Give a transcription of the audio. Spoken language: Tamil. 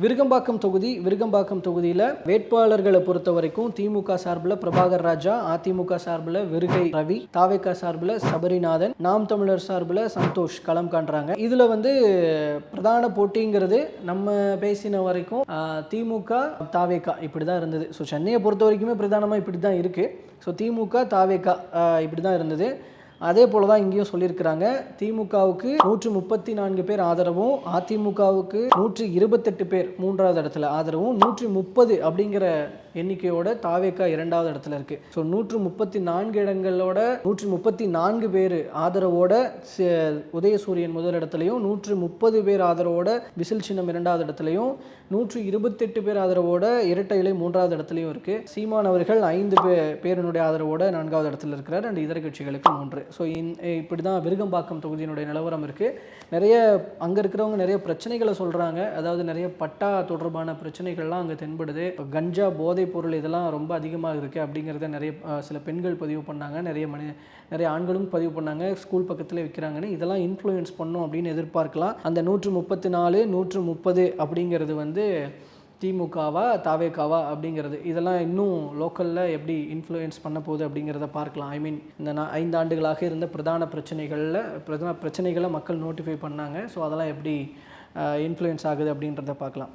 விருகம்பாக்கம் தொகுதியில் வேட்பாளர்களை பொறுத்த வரைக்கும் திமுக சார்பில் பிரபாகர் ராஜா, அதிமுக சார்பில் விருகை ரவி, தாவேகா சார்பில் சபரிநாதன், நாம் தமிழர் சார்பில் சந்தோஷ் களம் காண்றாங்க. இதில் பிரதான போட்டிங்கிறது நம்ம பேசின வரைக்கும் திமுக தாவேகா இப்படி தான் இருந்தது. ஸோ சென்னையை பொறுத்த வரைக்குமே பிரதானமாக இப்படி தான் இருக்குது. ஸோ திமுக தாவேகா இப்படி தான் இருந்தது. அதே போல தான் இங்கேயும் சொல்லியிருக்கிறாங்க. திமுகவுக்கு 134 பேர் ஆதரவும், அதிமுகவுக்கு 128 பேர் மூன்றாவது இடத்துல ஆதரவும், 130 அப்படிங்கிற எண்ணிக்கையோட தாவேகா இரண்டாவது இடத்துல இருக்கு. ஸோ 134 இடங்களோட 134 பேர் ஆதரவோட உதயசூரியன் முதல் இடத்துலையும், 130 பேர் ஆதரவோட விசில் சின்னம் இரண்டாவது இடத்துலையும், 128 பேர் ஆதரவோட இரட்டை இலை மூன்றாவது இடத்துலையும் இருக்கு. சீமான் அவர்கள் 5 பேருடைய ஆதரவோட நான்காவது இடத்துல இருக்கிறார். அண்ட் இதர கட்சிகளுக்கு 3. ஸோ இப்படி தான் விருகம்பாக்கம் தொகுதியினுடைய நிலவரம் இருக்குது. நிறைய அங்கே இருக்கிறவங்க நிறைய பிரச்சனைகளை சொல்கிறாங்க. அதாவது நிறைய பட்டா தொடர்பான பிரச்சனைகள்லாம் அங்கே தென்படுது. கஞ்சா, போதைப் பொருள் இதெல்லாம் ரொம்ப அதிகமாக இருக்குது அப்படிங்கிறத நிறைய சில பெண்கள் பதிவு பண்ணாங்க. நிறைய ஆண்களும் பதிவு பண்ணாங்க. ஸ்கூல் பக்கத்தில் விற்கிறாங்கன்னு. இதெல்லாம் இன்ஃப்ளூயன்ஸ் பண்ணும் அப்படின்னு எதிர்பார்க்கலாம். அந்த 134, 130 அப்படிங்கிறது திமுகவா தாவேகாவா அப்படிங்கிறது இதெல்லாம் இன்னும் லோக்கலில் எப்படி இன்ஃப்ளூயன்ஸ் பண்ண போகுது அப்படிங்கிறத பார்க்கலாம். இந்த 5 ஆண்டுகளாக இருந்த பிரதான பிரச்சனைகளை மக்கள் நோட்டிஃபை பண்ணாங்க. ஸோ அதெல்லாம் எப்படி இன்ஃப்ளூயன்ஸ் ஆகுது அப்படின்றத பார்க்கலாம்.